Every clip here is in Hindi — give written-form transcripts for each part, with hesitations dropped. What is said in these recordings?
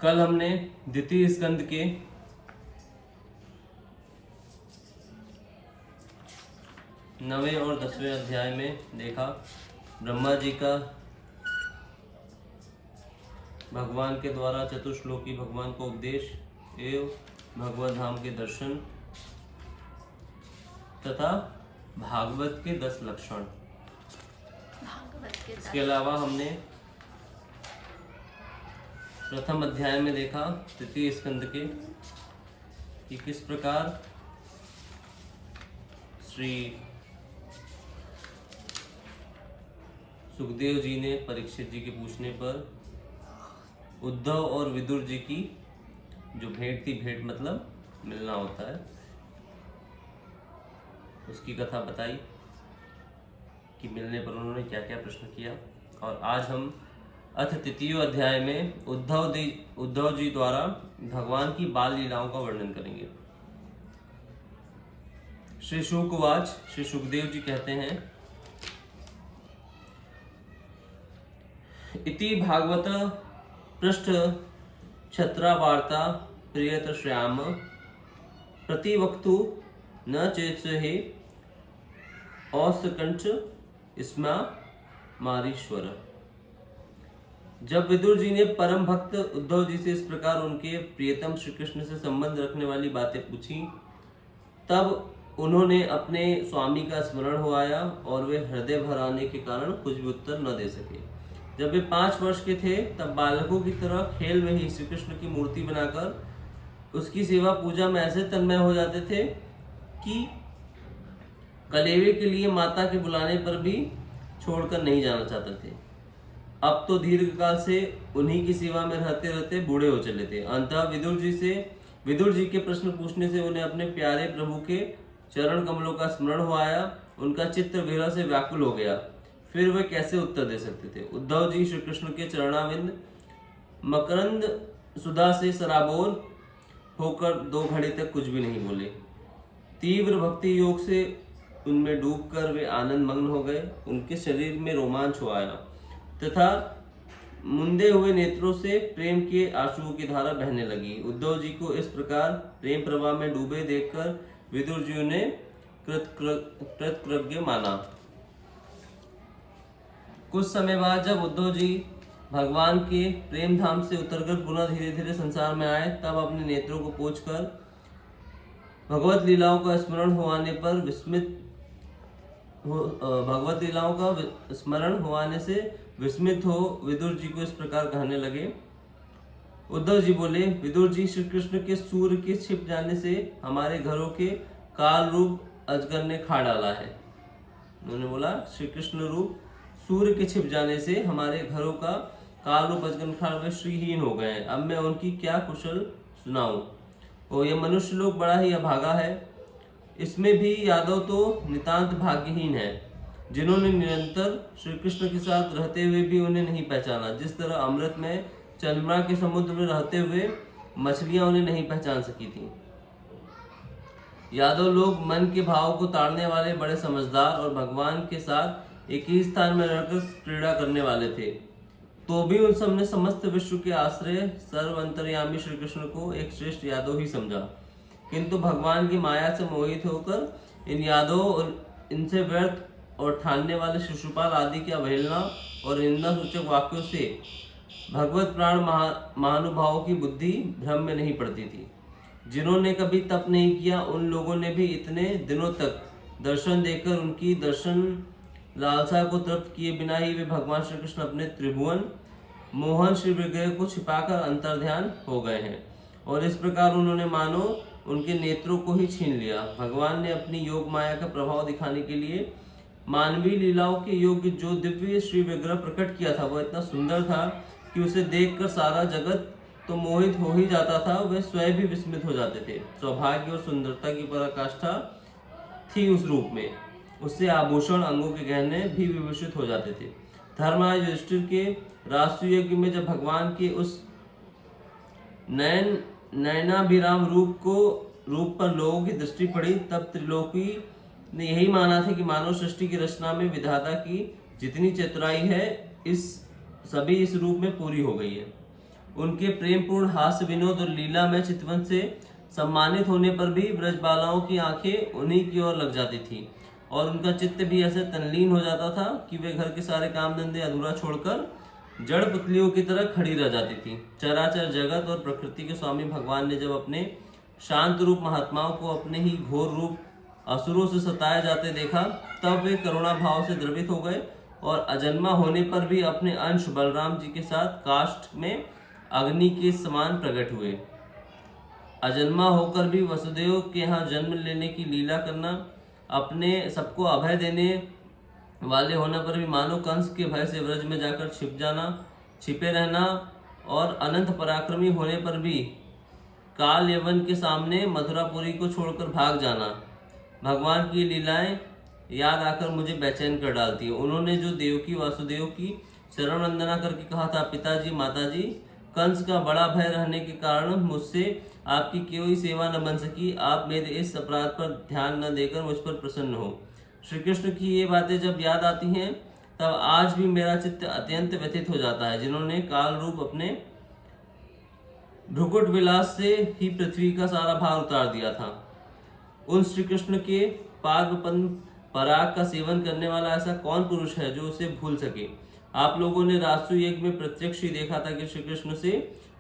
कल हमने द्वितीय स्कंद के 9वें और 10वें अध्याय में देखा ब्रह्मा जी का भगवान के द्वारा चतुश्लोकी भगवान को उपदेश एवं भगवत धाम के दर्शन तथा भागवत के 10 लक्षण। इसके अलावा हमने प्रथम अध्याय में देखा तृतीय स्कंद के कि किस प्रकार श्री सुखदेव जी ने परीक्षित जी के पूछने पर उद्धव और विदुर जी की जो भेंट थी, भेंट मतलब मिलना होता है, उसकी कथा बताई कि मिलने पर उन्होंने क्या क्या प्रश्न किया। और आज हम अथ तृतीय अध्याय में उद्धव जी द्वारा भगवान की बाल लीलाओं का वर्णन करेंगे। श्री शुकवाच, श्री सुखदेव जी कहते हैं, इति भागवत पृष्ठ क्षत्रा वार्ता प्रियत श्याम प्रतिवक्तु न चेत्सहे औसकंच स्मा मारीश्वर। जब विदुर जी ने परम भक्त उद्धव जी से इस प्रकार उनके प्रियतम श्री कृष्ण से संबंध रखने वाली बातें पूछी, तब उन्होंने अपने स्वामी का स्मरण हुआया और वे हृदय भर आने के कारण कुछ भी उत्तर न दे सके। जब वे 5 वर्ष के थे तब बालकों की तरह खेल में ही श्री कृष्ण की मूर्ति बनाकर उसकी सेवा पूजा में ऐसे तन्मय हो जाते थे कि कलेवे के लिए माता के बुलाने पर भी छोड़कर नहीं जाना चाहते थे। अब तो दीर्घकाल से उन्हीं की सेवा में रहते रहते बूढ़े हो चले थे। अंतः विदुर जी के प्रश्न पूछने से उन्हें अपने प्यारे प्रभु के चरण कमलों का स्मरण हुआया। उनका चित्त विरह से व्याकुल हो गया। फिर वे कैसे उत्तर दे सकते थे। उद्धव जी श्री कृष्ण के चरणाविंद मकरंद सुधा से सराबोर होकर 2 घड़ी तक कुछ भी नहीं बोले। तीव्र भक्ति योग से उनमें डूबकर वे आनंद मग्न हो गए। उनके शरीर में रोमांच हो आया तथा मुंदे हुए नेत्रों से प्रेम के आंसुओं की धारा बहने लगी। उद्धव जी को इस प्रकार प्रेम प्रवाह में डूबे देखकर विदुर जी ने कृतकृतज्ञ माना। कुछ समय बाद जब उद्धव जी भगवान के प्रेम धाम से उतरकर पुनः धीरे धीरे संसार में आए, तब अपने नेत्रों को पोंछकर भगवत लीलाओं का स्मरण होने से विस्मित हो विदुर जी को इस प्रकार कहने लगे। उद्धव जी बोले, विदुर जी, श्री कृष्ण के सूर्य के छिप जाने से हमारे घरों के काल रूप अजगर ने खा डाला है। उन्होंने बोला, श्री कृष्ण रूप सूर्य के छिप जाने से हमारे घरों का काल रूप अजगर ने खा, वे श्रीहीन हो गए। अब मैं उनकी क्या कुशल सुनाऊं। और यह मनुष्य लोग बड़ा ही अभागा है। इसमें भी यादव तो नितांत भाग्यहीन है, जिन्होंने निरंतर श्री कृष्ण के साथ रहते हुए भी उन्हें नहीं पहचाना। जिस तरह अमृत में चंद्रमा के समुद्र में रहते हुए मछलियां उन्हें नहीं पहचान सकी थी। यादव लोग मन के भाव को ताड़ने वाले बड़े समझदार और भगवान के साथ एक ही स्थान में रहकर क्रीड़ा करने वाले थे, तो भी उन सब ने समस्त विश्व के आश्रय सर्व अंतर्यामी श्री कृष्ण को एक श्रेष्ठ यादव ही समझा। किंतु भगवान की माया से मोहित होकर इन यादव और इनसे व्यर्थ और ठानने वाले शिशुपाल आदि की अवहेलना और निंदा सूचक वाक्यों से भगवत प्राण महानुभावों की बुद्धि भ्रम में नहीं पड़ती थी। जिन्होंने कभी तप नहीं किया, उन लोगों ने भी इतने दिनों तक दर्शन देकर उनकी दर्शन लालसा को तृप्त किए बिना ही वे भगवान श्री कृष्ण अपने त्रिभुवन मोहन श्री विग्रह को छिपाकर अंतर्ध्यान हो गए हैं। और इस प्रकार उन्होंने मानो उनके नेत्रों को ही छीन लिया। भगवान ने अपनी योग माया का प्रभाव दिखाने के लिए मानवीय लीलाओं के योग्य जो दिव्य श्री विग्रह प्रकट किया था, वह इतना सुंदर था कि उसे देखकर सारा जगत तो मोहित हो ही जाता था, वे स्वयं भी विस्मित हो जाते थे। सौभाग्य और सुंदरता की पराकाष्ठा थी उस रूप में। उससे आभूषण, अंगों के गहने भी विभूषित हो जाते थे। धर्मराज युधिष्ठिर के राष्ट्रीय यज्ञ में जब भगवान के उस नयनाभिराम रूप पर लोगों की दृष्टि पड़ी, तब त्रिलोकी ने यही माना था कि मानव सृष्टि की रचना में विधाता की जितनी चतुराई है, इस रूप में पूरी हो गई है। उनके प्रेमपूर्ण हास्य विनोद और लीला में चितवन से सम्मानित होने पर भी ब्रजबालाओं की आंखें उन्हीं की ओर लग जाती थी और उनका चित्त भी ऐसे तल्लीन हो जाता था कि वे घर के सारे काम धंधे अधूरा छोड़कर जड़ पुतलियों की तरह खड़ी रह जाती थी। चराचर जगत और प्रकृति के स्वामी भगवान ने जब अपने शांत रूप महात्माओं को अपने ही घोर रूप असुरों से सताए जाते देखा, तब वे करुणा भाव से द्रवित हो गए और अजन्मा होने पर भी अपने अंश बलराम जी के साथ काष्ठ में अग्नि के समान प्रकट हुए। अजन्मा होकर भी वसुदेव के यहाँ जन्म लेने की लीला करना, अपने सबको अभय देने वाले होने पर भी मानो कंस के भय से व्रज में जाकर छिपे रहना और अनंत पराक्रमी होने पर भी काल यवन के सामने मथुरापुरी को छोड़कर भाग जाना, भगवान की लीलाएं याद आकर मुझे बेचैन कर डालती है। उन्होंने जो देवकी वासुदेव की शरण वंदना करके कहा था, पिताजी माताजी, कंस का बड़ा भय रहने के कारण मुझसे आपकी कोई सेवा न बन सकी, आप मेरे इस अपराध पर ध्यान न देकर मुझ पर प्रसन्न हो। श्री कृष्ण की ये बातें जब याद आती हैं तब आज भी मेरा चित्त अत्यंत व्यथित हो जाता है, जिन्होंने काल रूप अपने भ्रुकुट विलास से ही पृथ्वी का सारा भार उतार दिया था। उन श्री कृष्ण के पाद पराग का सेवन करने वाला ऐसा कौन पुरुष है जो उसे भूल सके। आप लोगों ने राजसु यज्ञ में प्रत्यक्ष ही देखा था कि श्री कृष्ण से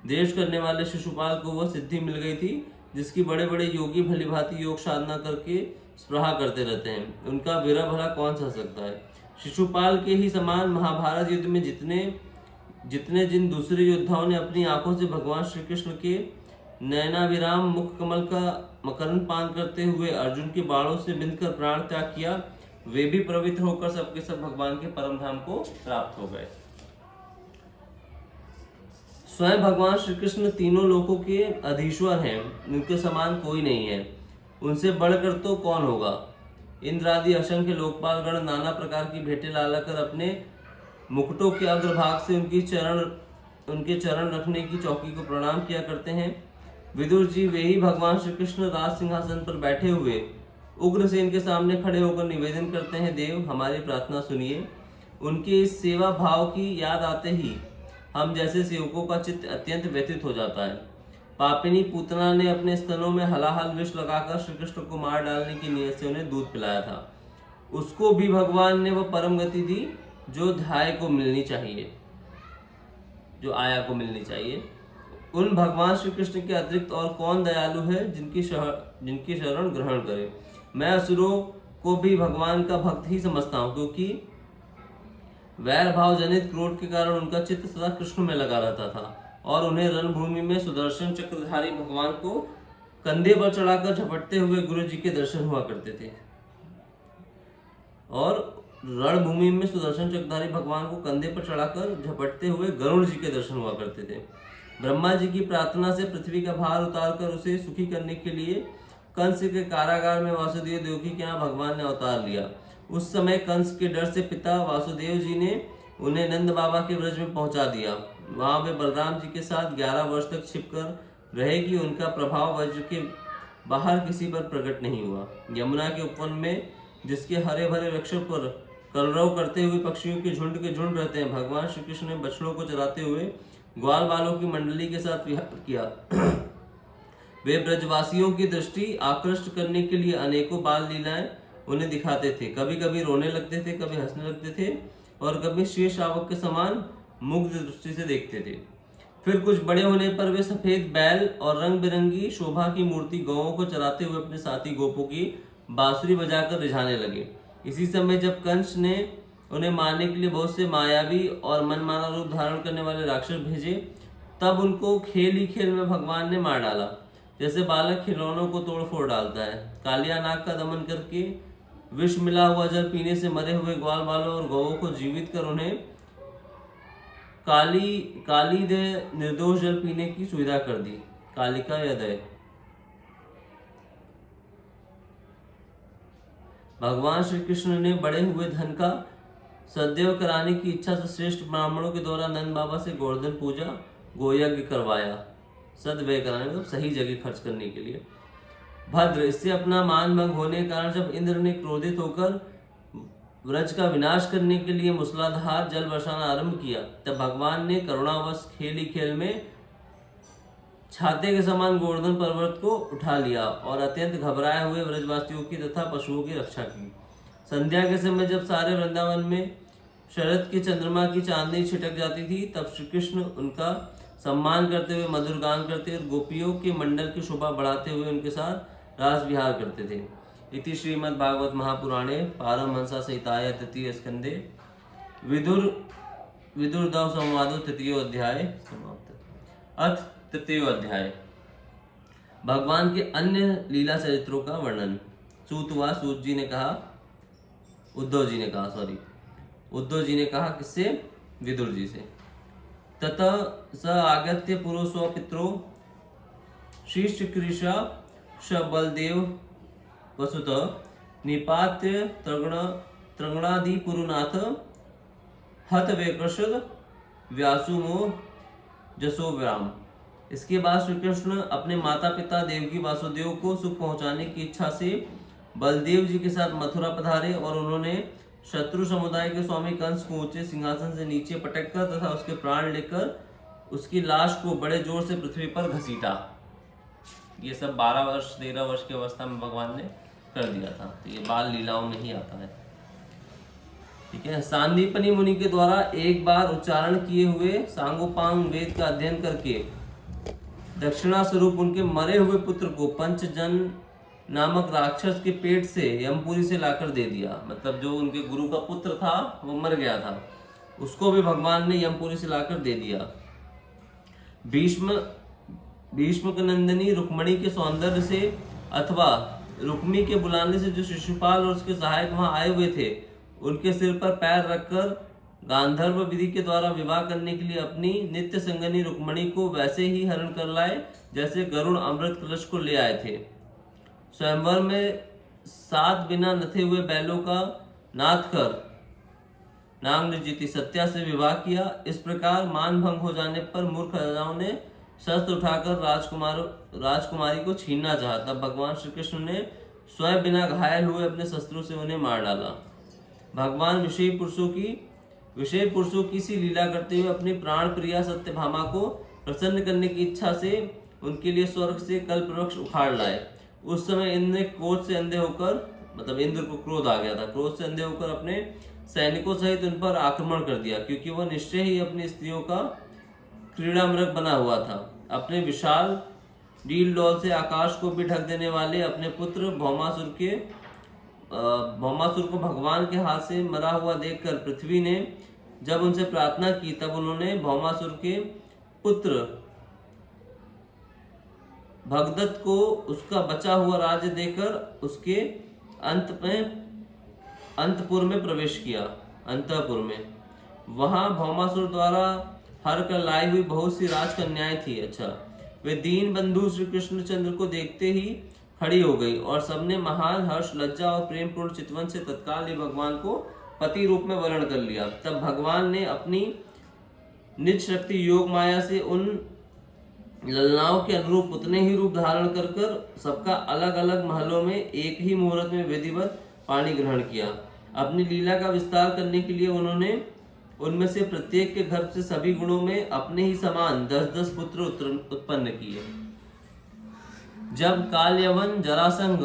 देश करने वाले शिशुपाल को वह सिद्धि मिल गई थी जिसकी बड़े बड़े योगी भलीभांति योग साधना करके स्पृहा करते रहते हैं। उनका विरह भला कौन सह सकता है। शिशुपाल के ही समान महाभारत युद्ध में जिन दूसरे योद्धाओं ने अपनी आंखों से भगवान श्री कृष्ण के नयनाभिराम मुख कमल का मकरंद पान करते हुए अर्जुन के बाणों से बिंधकर प्राण त्याग किया, वे भी पवित्र होकर सबके सब भगवान के परम धाम को प्राप्त हो गए। स्वयं भगवान श्री कृष्ण तीनों लोकों के अधीश्वर हैं, उनके समान कोई नहीं है, उनसे बढ़कर तो कौन होगा। इंद्र आदि असंख्य लोकपालगण नाना प्रकार की भेंटें लाकर अपने मुकुटों के अग्रभाग से उनके चरण रखने की चौकी को प्रणाम किया करते हैं। विदुर जी वे ही भगवान श्री कृष्ण राज सिंहासन पर बैठे हुए उग्रसेन के सामने खड़े होकर निवेदन करते हैं, देव हमारी प्रार्थना सुनिए। उनके इस सेवा भाव की याद आते ही हम जैसे सेवकों का चित्त अत्यंत व्यथित हो जाता है। पापिनी पूतना ने अपने स्तनों में हलाहल विष लगाकर श्री कृष्ण को मार डालने की नीयत से उन्हें दूध पिलाया था। उसको भी भगवान ने वह परम गति दी जो ध्याय को मिलनी चाहिए, जो आया को मिलनी चाहिए। उन भगवान श्री कृष्ण के अतिरिक्त और कौन दयालु है जिनकी शरण ग्रहण करे। मैं असुरों को भी भगवान का भक्त ही समझता हूँ, क्योंकि वैर भाव जनित क्रोध के कारण उनका चित्त सदा कृष्ण में लगा रहता था और उन्हें रणभूमि में सुदर्शन चक्रधारी भगवान को कंधे पर चढ़ाकर झपटते हुए गुरु जी के दर्शन हुआ करते थे। और रणभूमि में सुदर्शन चक्रधारी भगवान को कंधे पर चढ़ाकर झपटते हुए गरुड़ जी के दर्शन हुआ करते थे। ब्रह्मा जी की प्रार्थना से पृथ्वी का भार उतारकर उसे सुखी करने के लिए कंस के कारागार में वासुदेव देवकी के यहाँ भगवान ने अवतार लिया। उस समय कंस के डर से पिता वासुदेव जी ने उन्हें नंद बाबा के व्रज में पहुंचा दिया। वहां वे बलराम जी के साथ 11 वर्ष तक छिपकर रहे कि उनका प्रभाव वज्र के बाहर किसी पर प्रकट नहीं हुआ। यमुना के उपवन में जिसके हरे भरे वृक्षों पर कलरव करते हुए पक्षियों के झुंड रहते हैं, भगवान श्री कृष्ण ने बछड़ों को चराते हुए ग्वाल बालों की मंडली के साथ विहार किया। वे ब्रजवासियों की दृष्टि आकृष्ट करने के लिए अनेकों बाल लीलाएं उन्हें दिखाते थे। कभी कभी रोने लगते थे, कभी हंसने लगते थे और कभी श्री शावक के समान मुग्ध दृष्टि से देखते थे। फिर कुछ बड़े होने पर वे सफेद बैल और रंग बिरंगी शोभा की मूर्ति गौओं को चराते हुए अपने साथी गोपों की बांसुरी बजाकर रिझाने लगे। इसी समय जब कंस ने उन्हें मारने के लिए बहुत से मायावी और मनमाना रूप धारण करने वाले राक्षस भेजे, तब उनको खेल ही खेल में भगवान ने मार डाला, जैसे बालक खिलौनों को तोड़ फोड़ डालता है। कालिया नाग का दमन करके विष मिला हुआ जल पीने से मरे हुए ग्वाल बालों और गौओं को जीवित कर उन्हें काली दे निर्दोष जल पीने की सुविधा कर दी। कालिका या दय। भगवान श्री कृष्ण ने बढ़े हुए धन का सदैव कराने की इच्छा से श्रेष्ठ ब्राह्मणों के द्वारा नंद बाबा से गोवर्धन पूजा गोयज्ञ करवाया। सदव्यय कराने मतलब सही जगह खर्च करने के लिए। भद्र, इससे अपना मान भंग होने के कारण जब इंद्र ने क्रोधित होकर व्रज का विनाश करने के लिए मूसलाधार जल बरसाना आरंभ किया, तब भगवान ने करुणावश खेल ही खेल में छाते के समान गोवर्धन पर्वत को उठा लिया और अत्यंत घबराए हुए ब्रजवासियों की तथा पशुओं की रक्षा की। संध्या के समय जब सारे वृंदावन में शरद के चंद्रमा की चांदनी छिटक जाती थी, तब श्री कृष्ण उनका सम्मान करते हुए मधुर गान करते और गोपियों के मंडल की शोभा बढ़ाते हुए उनके साथ रास विहार करते थे। इति श्रीमद् भागवत महापुराणे पारमहंसा संहितायां तृतीय स्कंदे विदुरदव संवादो तृतीयो अध्याय समाप्त। अथ तृतीयो अध्याय भगवान के अन्य लीला चरित्रों का वर्णन। सूत जी ने कहा, उद्धव जी ने कहा किससे? विदुर जी से। ततः स आगत्य पुरो स्वपित्रो श्रीकृष्ण स बलदेव वसुत निपात्य त्रगणादि पुरुनाथ हत वेकर्षद व्यासुमो जसोव्राम। इसके बाद श्री कृष्ण अपने माता पिता देवकी वासुदेव को सुख पहुंचाने की इच्छा से बलदेव जी के साथ मथुरा पधारे और उन्होंने शत्रु समुदाय के स्वामी कंस को ऊंचे सिंहासन से नीचे पटक कर तथा उसके प्राण लेकर उसकी लाश को बड़े जोर से पृथ्वी पर घसीटा। ये सब 12 वर्ष 13 वर्ष की अवस्था में भगवान ने कर दिया था, तो ये बाल लीलाओं में ही आता है। ठीक है। सांदीपनी मुनि के द्वारा एक बार उच्चारण किए हुए सांगोपांग वेद का अध्ययन करके दक्षिणा स्वरूप उनके मरे हुए पुत्र को पंचजन नामक राक्षस के पेट से यमपुरी से लाकर दे दिया। मतलब जो उनके गुरु का पुत्र था वो मर गया था, उसको भी भगवान ने यमपुरी से लाकर दे दिया। भीष्म नंदिनी रुक्मणी के सौंदर्य से अथवा रुक्मी के बुलाने से जो शिशुपाल और उसके सहायक वहां आए हुए थे, उनके सिर पर पैर रखकर गांधर्व विधि के द्वारा विवाह करने के लिए अपनी नित्य संगनी रुक्मणी को वैसे ही हरण कर लाए जैसे गरुड़ अमृत कलश को ले आए थे। स्वयंवर में 7 बिना नथे हुए बैलों का नाथ कर नाग जीती सत्या से विवाह किया। इस प्रकार मान भंग हो जाने पर मूर्ख राजाओं ने शस्त्र उठाकर राजकुमारी को छीनना चाहा। तब भगवान श्री कृष्ण ने स्वयं बिना घायल हुए अपने शस्त्रों से उन्हें मार डाला। भगवान विषय पुरुषों की सी लीला करते हुए अपनी प्राण प्रिया सत्यभामा को प्रसन्न करने की इच्छा से उनके लिए स्वर्ग से कल्प वृक्ष उखाड़ लाए। उस समय इंद्र ने क्रोध से अंधे होकर, मतलब इंद्र को क्रोध आ गया था, क्रोध से अंधे होकर अपने सैनिकों सहित उन पर आक्रमण कर दिया, क्योंकि वह निश्चय ही अपनी स्त्रियों का क्रीड़ा मृग बना हुआ था। अपने विशाल डील डोल से आकाश को भी ढक देने वाले अपने पुत्र भौमासुर को भगवान के हाथ से मरा हुआ देखकर पृथ्वी ने जब उनसे प्रार्थना की, तब उन्होंने भौमासुर के पुत्र भगदत्त को उसका बचा हुआ राज्य देकर उसके अंतपुर में प्रवेश किया। अंतपुर में वहां भौमासुर द्वारा हर कर लाई हुई बहुत सी राजकन्याएं थी। अच्छा, वे दीन बंधु श्री कृष्णचंद्र को देखते ही खड़ी हो गई और सबने महान हर्ष, लज्जा और प्रेम पूर्ण चितवन से तत्काल ही भगवान को पति रूप में वर्ण कर लिया। तब भगवान ने अपनी निज शक्ति योग माया से उन ललनाओं के अनुरूप उतने ही रूप धारण कर सबका अलग अलग महलों में एक ही मुहूर्त में विधिवत पाणी ग्रहण किया। अपनी लीला का विस्तार करने के लिए उन्होंने उनमें से प्रत्येक के गर्भ से सभी गुणों में अपने ही समान 10-10 पुत्र उत्पन्न किए। जब कालयवन, जरासंध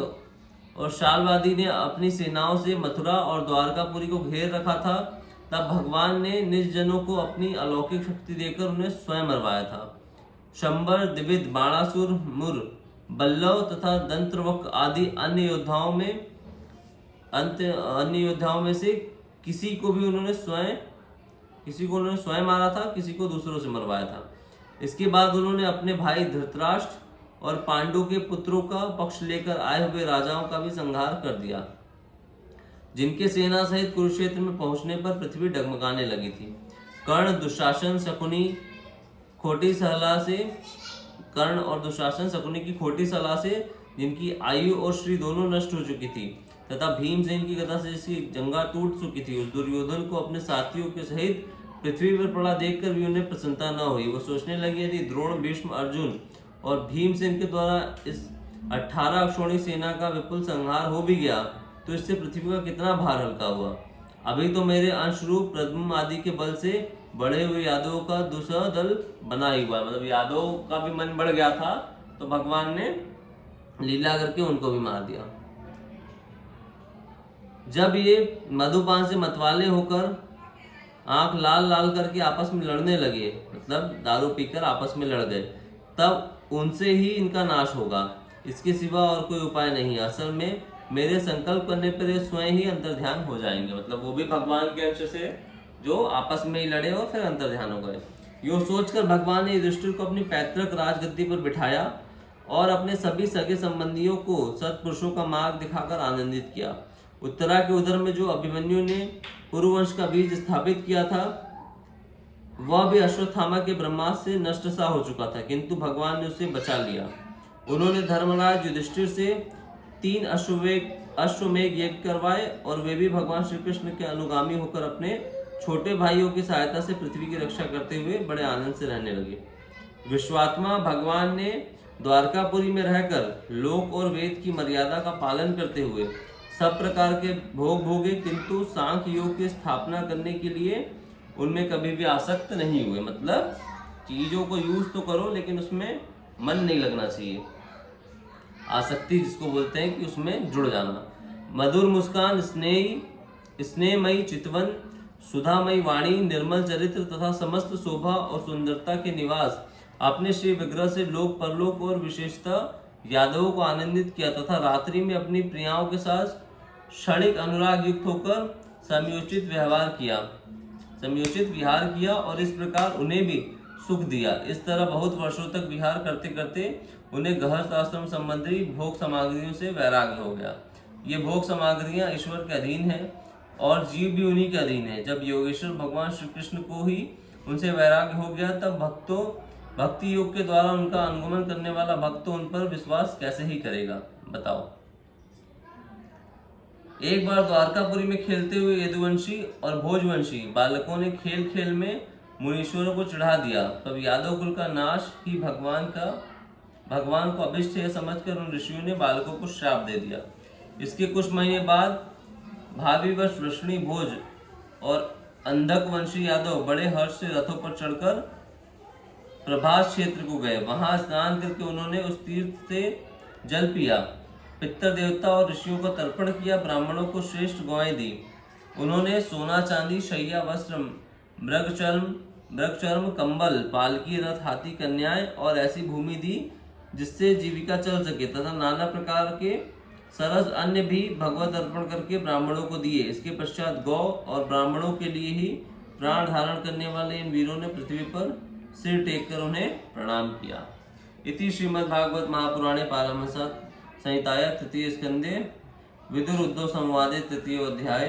और शाल्वादी ने अपनी सेनाओं से मथुरा और द्वारकापुरी को घेर रखा था, तब भगवान ने निज जनों को अपनी अलौकिक शक्ति देकर उन्हें स्वयं मरवाया था। शंबर, द्विविद, बाणासुर, मुर, बल्लव तथा दंत्रवक्र आदि अन्य योद्धाओं में से किसी को उन्होंने स्वयं मारा था, किसी को दूसरों से मरवाया था। इसके बाद उन्होंने अपने भाई धृतराष्ट्र और पांडु के पुत्रों का पक्ष लेकर आए हुए राजाओं का भी संहार कर दिया, जिनके सेना सहित कुरुक्षेत्र में पहुंचने पर पृथ्वी डगमगाने लगी थी। कर्ण, दुशासन, शकुनी की खोटी सलाह से जिनकी आयु और श्री दोनों नष्ट हो चुकी थी, तथा भीमसेन की गदा से जिसकी जंगा टूट चुकी थी, उस दुर्योधन को अपने साथियों के सहित पृथ्वी पर पड़ा देखकर भी उन्हें प्रसन्नता न हुई। वो सोचने लगे, यदि द्रोण, भीष्म, अर्जुन और भीमसेन के द्वारा इस 18 अक्षौणी सेना का विपुल संहार हो भी गया, तो इससे पृथ्वी का कितना भार हल्का हुआ। अभी तो मेरे अंश रूप प्रद्युम्न आदि के बल से बढ़े हुए यादवों का दूसरा दल बना ही हुआ, मतलब यादव का भी मन बढ़ गया था, तो भगवान ने लीला करके उनको भी मार दिया। जब ये मधुपान से मतवाले होकर आंख लाल लाल करके आपस में लड़ने लगे, मतलब दारू पीकर आपस में लड़ गए, तब उनसे ही इनका नाश होगा, इसके सिवा और कोई उपाय नहीं। असल में मेरे संकल्प करने पर ये स्वयं ही अंतर्ध्यान हो जाएंगे, मतलब वो भी भगवान के अंश से जो आपस में ही लड़े और फिर अंतर्ध्यान हो गए। यो सोचकर भगवान ने युधिष्ठिर को अपनी पैतृक राजगद्दी पर बिठाया और अपने सभी सगे संबंधियों को सत्पुरुषों का मार्ग दिखाकर आनंदित किया। उत्तरा के उदर में जो अभिमन्यु ने पुरुवंश का बीज स्थापित किया था, वह भी अश्वत्थामा के ब्रह्मास्त्र से नष्ट सा हो चुका था, किंतु भगवान ने उसे बचा लिया। उन्होंने धर्मराज युधिष्ठिर से 3 अश्वमेघ यज्ञ करवाए और वे भी भगवान श्री कृष्ण के अनुगामी होकर अपने छोटे भाइयों की सहायता से पृथ्वी की रक्षा करते हुए बड़े आनंद से रहने लगे। विश्वात्मा भगवान ने द्वारकापुरी में रहकर लोक और वेद की मर्यादा का पालन करते हुए सब प्रकार के भोग भोगे, किंतु सांख्य योग की स्थापना करने के लिए उनमें कभी भी आसक्त नहीं हुए। मतलब चीजों को यूज तो करो लेकिन उसमें मन नहीं लगना चाहिए, आसक्ति जिसको बोलते हैं कि उसमें जुड़ जाना। मधुर मुस्कान, स्नेहमयी चितवन, सुधामयी वाणी, निर्मल चरित्र तथा समस्त शोभा और सुंदरता के निवास अपने श्री विग्रह से लोक परलोक और विशेषतः यादवों को आनंदित किया तथा रात्रि में अपनी प्रियाओं के साथ क्षणिक अनुराग युक्त होकर समयोचित विहार किया और इस प्रकार उन्हें भी सुख दिया। इस तरह बहुत वर्षों तक विहार करते करते उन्हें गृहस्थ आश्रम संबंधी भोग सामग्रियों से वैराग्य हो गया। ये भोग सामग्रियां ईश्वर के अधीन है और जीव भी उन्हीं के अधीन है। जब योगेश्वर भगवान श्री कृष्ण को ही उनसे वैराग्य हो गया, तब भक्ति योग के द्वारा उनका अनुगमन करने वाला भक्त उन पर विश्वास कैसे ही करेगा, बताओ। एक बार द्वारकापुरी में खेलते हुए यदुवंशी और भोजवंशी बालकों ने खेल खेल में मुनीश्वरों को चढ़ा दिया। तब यादव कुल का नाश ही भगवान को अभिष्ट है समझकर उन ऋषियों ने बालकों को श्राप दे दिया। इसके कुछ महीने बाद भाविवश वृष्णि भोज और अंधक वंशी यादव बड़े हर्ष से रथों पर चढ़कर प्रभास क्षेत्र को गए। वहां स्नान करके उन्होंने उस तीर्थ से जल पिया, पितर देवता और ऋषियों का तर्पण किया, ब्राह्मणों को श्रेष्ठ गौएं दी। उन्होंने सोना चांदी शैया वस्त्र मृगचर्म कंबल पालकी रथ हाथी कन्याएं और ऐसी भूमि दी जिससे जीविका चल सके तथा नाना प्रकार के सरस अन्य भी भगवत अर्पण करके ब्राह्मणों को दिए। इसके पश्चात गौ और ब्राह्मणों के लिए ही प्राण धारण करने वाले इन वीरों ने पृथ्वी पर सिर टेक कर उन्हें प्रणाम किया। इति श्रीमद्भागवत महापुराणे पारमहंस संहिताया तृतीय स्कंदे विदुर उद्धव संवादे तृतीय अध्याय